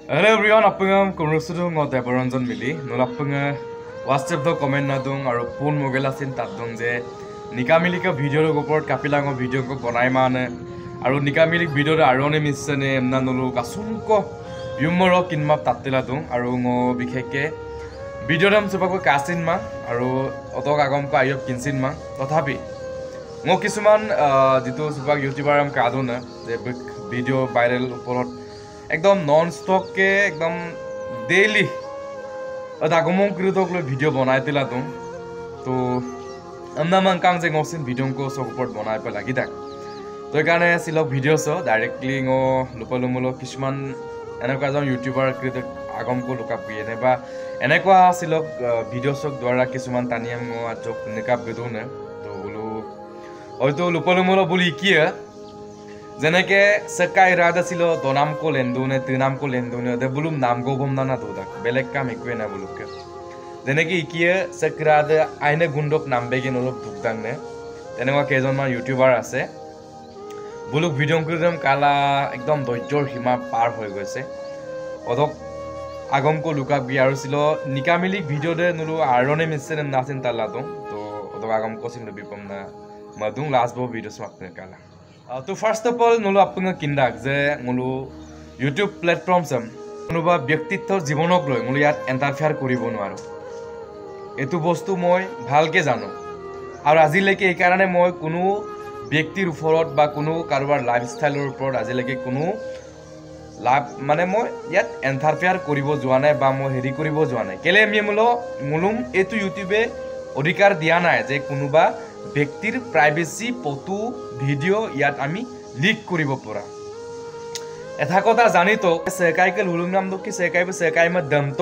Hello everyone, apung kurusudung ngote beronjon mili. Nol apung WhatsApp do comment nadung aru phone mogela sin tadung je nika mili ka video ro gopor kapilango video ko bonai mane aru nika mili video ro arone missene emna nolu kasun ko humoro kinmap tatila dung aru ngo bikheke video dam subako kasin ma aru otok agam ko ayop kinsin ma tothapi ngo kisuman jitu subak youtuber am kaduna je video viral uport एकदम non stock के एकदम daily अदागमों कृतों के video बनाए तिला तो अन्ना मंकांग जे ngोसिन video को support बनाए पे लगी तक तो इकाने सिलोक वीडियो सो डायरेक्टली ngो लुपलुमुलो किसमान एनेका जन यूट्यूबर कृत आगम को लुका पिए ने बा एनेका सिलोक वीडियो सो द्वारा किसमान तानियम ngो आजोक नेका बेदुने तो बोलो हयतो लुपलुमुलो बोली किया যেনেকে সকাই রাদা ছিল দনাম কো লেন্দুনে ত্রিনাম কো লেন্দুনে দে বুলুম নাম গো বমনা না দুদা বেলেক কাম একু না বুলুকে যেনেকে ইকিয়ে সকরাদা আইনে গুন্ডক নাম বেগে নলক দুকদাংনে তেনেকা কেজনমান ইউটিউবার আছে বুলুক ভিডিও কৰিম কালা একদম ধৈৰ্যৰ সীমা পাৰ হৈ গৈছে অদক আগম কো লুকা বিয়াৰ ছিল নিকামিলিক ভিডিও দে নলু আৰনে মিছেন নাছিন তালাতো তো অদক আগম কো সিন বিপম না মাদুং লাস্ট বো ভিডিও সমাপ্ত কালা तो फर्स्ट ऑफ ऑल नलो आपन किंदाक जे मलो YouTube प्लेटफॉर्म सम कोनोबा व्यक्तित्वर जीवनक লৈ मलो यात इंटरफेयर करिब नोवारो एतु बस्तु মই ভালকে জানো আৰু আজিলৈকে এই কাৰণে মই কোনো ব্যক্তিৰ ওপৰত বা কোনো কাৰোবাৰ লাইফষ্টাইলৰ ওপৰত আজিলৈকে কোনো লাভ মানে মই ইয়াত ইন্টাৰফেয়াৰ কৰিব যোৱা নাই বা মই হেৰি কৰিব যোৱা নাই কেলে আমি মলুম এতু ইউটিউবে অধিকাৰ দিয়া নাই যে কোনোবা ব্যক্তিৰ প্ৰাইভেসি ফটো ভিডিও ইয়াত আমি লিক কৰিব পৰা এটা কথা জানি তো সেকাইকে লুলুং নাম দকি সেকাইবে সেকাই মে দমত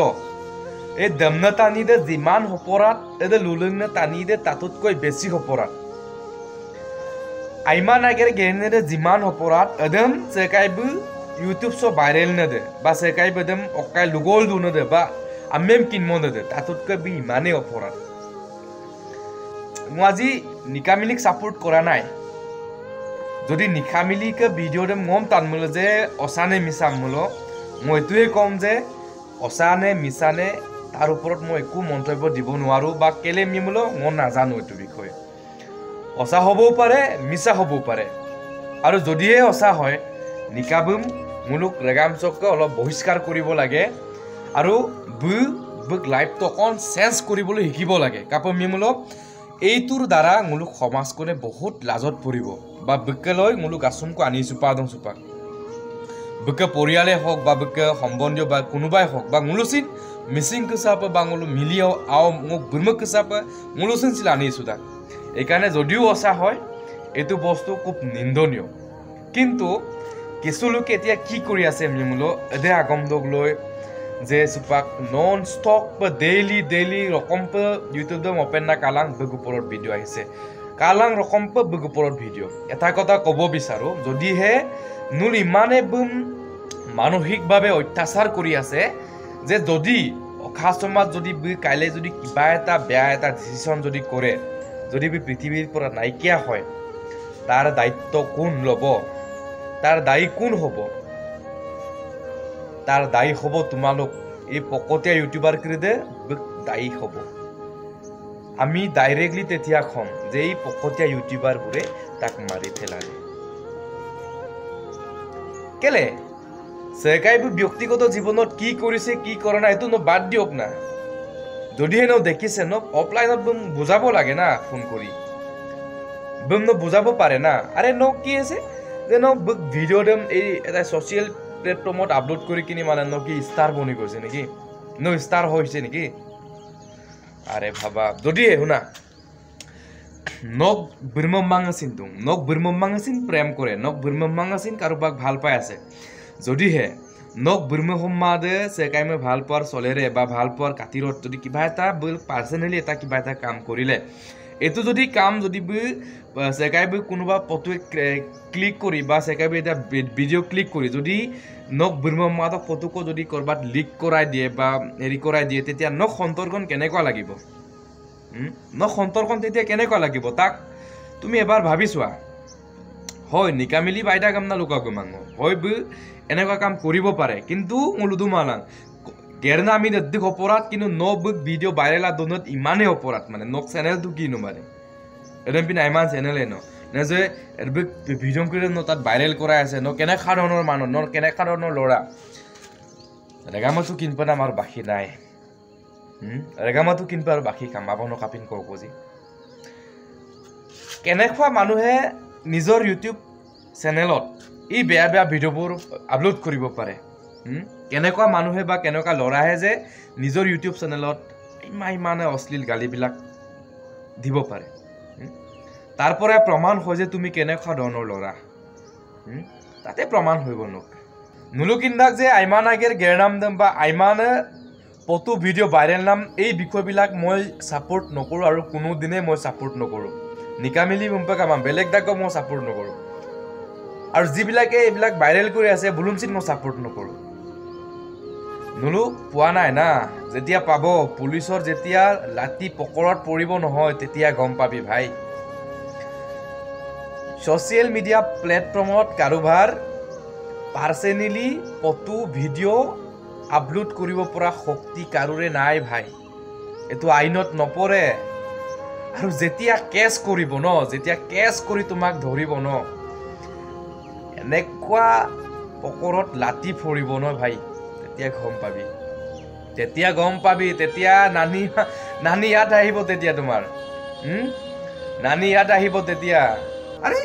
এই দমনা টানি দে জিমান হপৰাত এদে লুলুং না টানি দে তাততকৈ বেছি হপৰাত আইমান আগেৰ গেনে দে জিমান হপৰাত এদম সেকাইবে ইউটিউব সো ভাইরাল না দে বা সেকাইবে দম অকাই লুগল দুন দে বা আমেম কিনমন দে তাততকৈ বি মানে হপৰাত আজি নিকামিলিক সাপোর্ট করা নাই যদি নিকামিলিক ভিডিও দে মম তানমুলো যে অসানে মিছামুলো মই এতুৱে কম যে অসানে মিছানে তাৰ উপৰত মই একো মন্তব্য দিব নোৱাৰো বা কেলে মিমুলো মই নাজানো এটো বিষয় অসা হবও পাৰে মিছা হবও পাৰে আৰু যদিহে অসা হয় নিকাবম মুলুক ৰেগামচক অলপ বহিষ্কাৰ কৰিব লাগে আৰু বুক লাইফটো অকন চেঞ্জ কৰিবলৈ শিকিব লাগে কাপ মিমুলো এইটোৰ দ্বাৰা মুলুক সমাজখনে বহুত লাজত পৰিব বা বকেলৈ মুলুক আসুমকো আনি চুপাদং চুপা বকে পৰিয়ালে হওক বা বকে সম্বন্ধীয় বা কোনোবাই হওক বা মুলুচিন মিসিং কসাপ বা মুলু মিলিও আও মোক বুৰমক কসাপ মুলুচিন ছিল আনি সুদা এইকাৰণে যদিও অসা হয় এটো বস্তু খুব নিন্দনীয় কিন্তু কিছু লোকে এতিয়া কি কৰি আছে মিমুলো এদে আগমদক লৈ যে সুপাক নন স্টপ বা ডেইলি রকম পে ইউটিউব দম ওপেন না কালাং বগুপরত ভিডিও আহিছে কালাং রকম পে বগুপরত ভিডিও এটা কথা কব বিচাৰো যদি হে নুল ইমানে বুম মানসিকভাৱে অত্যাচাৰ কৰি আছে যে যদি অখা সমাজ যদি কাইলে যদি কিবা এটা বেয়া এটা ডিসিশন যদি কৰে যদি পৃথিৱীৰ পৰা নাইকিয়া হয় তাৰ দায়িত্ব কোন লব তাৰ দায়ী কোন হ'ব তার দায়ী হব তোমালোক এই পকতিয়া ইউটিউবার কৃদে দায়ী হব আমি ডাইরেক্টলি তেতিয়া খম যে এই পকতিয়া ইউটিউবার বুৰে তাক মাৰি ফেলালে কেলে সেকাই ব্যক্তিগত জীবনত কি কৰিছে কি কৰা নাই এটো ন বাদ দিয়ক না যদি হেনো দেখিছে ন অফলাইনত বুজাব লাগে না ফোন কৰি ন বুজাব পাৰে না আরে ন কি আছে যে ন ভিডিও দেম এই এটা সোশ্যাল প্লেটফর্মত আপলোড কৰি কিনি মানে নকি স্টাৰ বনি গৈছে নেকি নো স্টাৰ হৈছে নেকি আৰে ভাবা যদি শুনা নক বিৰমমাংছিন তুম নক বিৰমমাংছিন প্ৰেম কৰে নক বিৰমমাংছিন কাৰোবাক ভাল পাই আছে যদিহে নক বিৰমহম্মাদে সেকাইমে ভাল পাৰ চলেৰে বা ভাল পাৰ কাটিৰত যদি কিবা এটা পাৰ্সোনালি এটা কিবা এটা কাম কৰিলে এটো যদি কাম যদি সেকাইবে কোনোবা ফটো ক্লিক কৰি বা সেকাইবে এটা ভিডিও ক্লিক কৰি যদি নক বিৰমমাদক ফটোকো যদি কৰবাত লিক কৰাই দিয়ে বা হেৰি কৰাই দিয়ে তেতিয়া নক সন্তৰখন কেনেকুৱা লাগিব নক সন্তৰখন তেতিয়া কেনেকুৱা লাগিব তাক তুমি এবাৰ ভাবি চোৱা হয় নিকামিলি বাইদা কামনা লুকা গমাং হয় এনেকুৱা কাম কৰিব পাৰে কিন্তু মুলুদু মালাং গেৰনা আমি দেখ অপৰাধ কিন্তু ন বুক ভিডিঅ' ভাইৰেল আদনত ইমানেই অপৰাধ মানে নক চেনেলটো কিনো মানে এডম পিন ইমান চেনেলে ন নে যে ভিডিঅ' কৰি ন তাত ভাইৰেল কৰাই আছে ন কেনেকুৱা ধৰণৰ মানুহ ন কেনেকুৱা ধৰণৰ ল'ৰা ৰেগামাটো কিনব না আমাৰ বাকী নাই ৰেগামাটো কিনব আৰু বাকী কামাব ন কাপিন কওঁ বুজি কেনেকুৱা মানুহে নিজৰ ইউটিউব চেনেলত এই বেয়া বেয়া ভিডিঅ'বোৰ আপলোড কৰিব পাৰে কেনেকুৱা মানুহে বা কেনেকুৱা ল'ৰাহে যে নিজৰ ইউটিউব চেনেলত ইমানে অশ্লীল গালিবিলাক দিব পাৰে তাৰ পৰা প্ৰমাণ হয় যে তুমি কেনেকুৱা ধৰণৰ ল'ৰা তাতে প্ৰমাণ হৈ গ'ল নুলুকিন্দাক যে আইমান আগেৰ গেৰনাম দাম বা আইমানে ফটো ভিডিঅ' ভাইৰেল নাম এই বিষয়বিলাক মই ছাপোৰ্ট নকৰোঁ আৰু কোনোদিনে মই ছাপোৰ্ট নকৰোঁ নিকামিলি বুম্পে কামাম বেলেগ দাগক মই ছাপোৰ্ট নকৰোঁ আৰু যিবিলাকে এইবিলাক ভাইৰেল কৰি আছে বুলুমচিন মই ছাপোৰ্ট নকৰোঁ নুলু পোৱা নাই না যেতিয়া পাব পুলিচৰ যেতিয়া লাঠি পকৰত পৰিব নহয় তেতিয়া গম পাবি ভাই ছ'চিয়েল মিডিয়া প্লেটফৰ্মত কাৰোবাৰ পাৰ্চনেলি ফটো ভিডিঅ' আপলোড কৰিব পৰা শক্তি কাৰোৰে নাই ভাই এইটো আইনত নপৰে আৰু যেতিয়া কেছ কৰিব ন যেতিয়া কেছ কৰি তোমাক ধৰিব ন এনেকুৱা পকৰত লাঠি ফৰিব ন ভাই তেতিয়া গম পাবি তেতিয়া নানি ইয়াত আহিব তেতিয়া তোমাৰ নানি ইয়াত আহিব তেতিয়া আৰে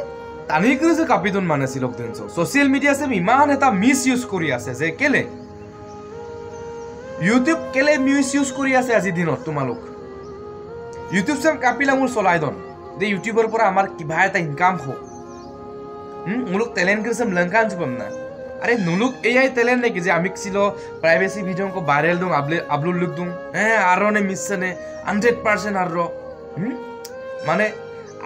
টানি কৰি যে কাপিতন মানে চিলক দিন ছ'চিয়েল মিডিয়া চেম ইমান এটা মিছ ইউজ কৰি আছে যে কেলে ইউটিউব কেলে মিছ ইউজ কৰি আছে আজিৰ দিনত তোমালোক ইউটিউব চেম কাপিলা মোৰ চলাই দন যে ইউটিউবৰ পৰা আমাৰ কিবা এটা ইনকাম হওক মুলুক টেলেণ্ট কৰি চেম লংকান চুপাম না আরে নুলুক এআই টেলেন্ট নাকি যে আমি ছিল প্রাইভেসি ভিডিও को वायरल दूं আপলোড লুক दूं আরো নে মিছনে 100% আরো মানে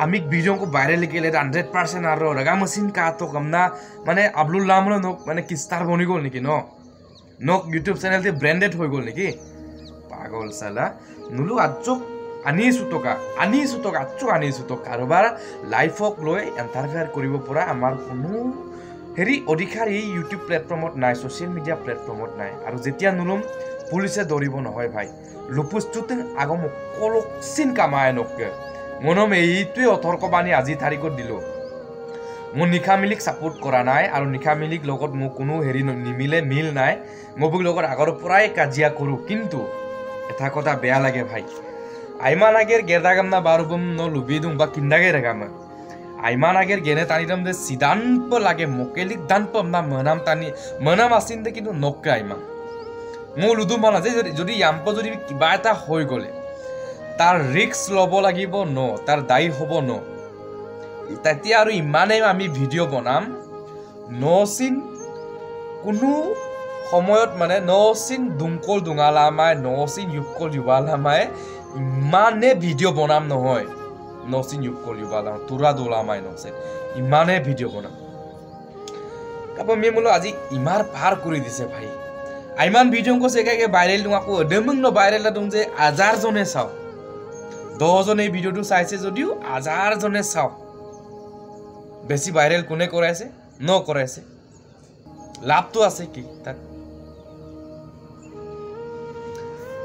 আমি ভিডিও को वायरल কেলে 100% আরো রগা মেশিন কা তো কমনা মানে আপলোড লামলো নক মানে কি স্টার বনি গল নাকি নক ইউটিউব চ্যানেল তে ব্র্যান্ডেড হৈ গল নাকি পাগল সালা নুলু আজক আনিছো টকা আনিছো তো কাৰোবাৰ লাইফক লৈ ইন্টাৰফেয়াৰ কৰিব পৰা আমাৰ কোনো হেৰি অধিকাৰ এই ইউটিউব প্লেটফৰ্মত নাই ছ'চিয়েল মিডিয়া প্লেটফৰ্মত নাই আৰু যেতিয়া নুলুম পুলিচে ধৰিব নহয় ভাই লুপুষ্টুতে আগম কলকচিন কামায় নকে মনম এইটোৱে অথৰ্কবাণী আজি তাৰিখত দিলো মোৰ নিখা মিলিক ছাপোৰ্ট কৰা নাই আৰু নিখা মিলিক লগত মোক কোনো হেৰি নিমিলে মিল নাই মবুক লগত আগৰ পৰাই কাজিয়া কৰো কিন্তু এটা কথা বেয়া লাগে ভাই আইমান আগেৰ গেৰদাগামনা বাৰুবম ন লুবিদুম বা কিন্দাগে ৰেগামা আইমান আগের গেনে টানিতাম যে সিদানপ লাগে মকেলিক দানপম না মনাম আসিন দে কিন্তু নকে আইমান মো লুদু মানা যে যদি ইয়াম্প যদি কিবা এটা হৈ গলে তার রিস্ক লব লাগিব ন তার দায়ী হব ন তেতিয়া আৰু ইমানে আমি ভিডিও বনাম নসিন কোনো সময়ত মানে নসিন দুংকল দুঙালামাই নসিন ইউকল ইবালামাই ইমানে ভিডিও বনাম নহয় নসিন ইউকল ইবালা তুরা দোলামাই নসিন ইমানে ভিডিও বনাম কাপা মেমুলো আজি ইমার পার করে দিছে ভাই আইমান ভিডিও কো সেকাকে ভাইরাল দুং আকো দেমং ন ভাইরাল দুং যে 1000 জনে চাও 10 জনে ভিডিওটো চাইছে যদিও 1000 জনে চাও বেশি ভাইরাল কোনে কৰাইছে ন কৰাইছে লাভ তো আছে কি তাত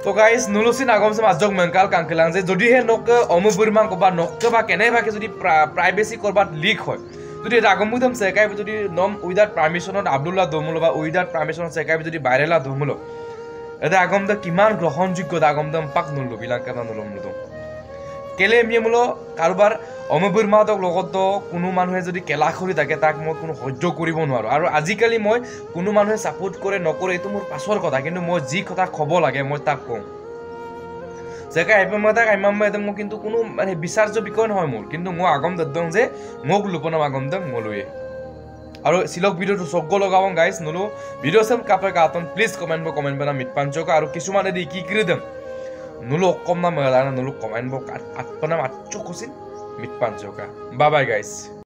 তো গাইস নুলুসিন আগম সে মাজক মেনকাল কাংকেলাং যে যদি হে নক অমুবুরমান কবা নক বা কেনে ভাকে যদি প্রাইভেসি করবাত লিক হয় যদি আগমুদম সেকাই যদি নম উইদাউট পারমিশনত আব্দুল্লাহ দমুলো বা উইদাউট পারমিশনত সেকাই যদি ভাইরালা দমুলো এটা আগমদা কিমান গ্রহণযোগ্য আগমদম পাক নুলু বিলাঙ্কানা নুলম লুদম কেলে মিমুলো কারবার অমুবুরমাদক লগত কোনো মানুহে যদি কেলা কৰি থাকে তাক মই কোনো সহ্য কৰিব নোৱাৰো আৰু আজিকালি মই কোনো মানুহে সাপোৰ্ট কৰে নকৰে এটো মোৰ পাছৰ কথা কিন্তু মই যি কথা খব লাগে মই তাক কম যেকা এপমতা কাইমাম এদম কিন্তু কোনো মানে বিচাৰ্য বিকয় নহয় মোৰ কিন্তু মই আগম দদং যে মোক লুপনাম আগম দং মলুয়ে আৰু সিলক ভিডিওটো সগ্গ লগাবম গাইস নুলু ভিডিও সম কাপে কাতন প্লিজ কমেন্ট বনা মিটপাঞ্চকা আৰু কিছুমানে দি কি কৰি দেম নুলু অকম না মলানা নুলু কমেন্ট বক আতপনা আচ্চু কসিন মিটপাঞ্চকা বাই বাই গাইস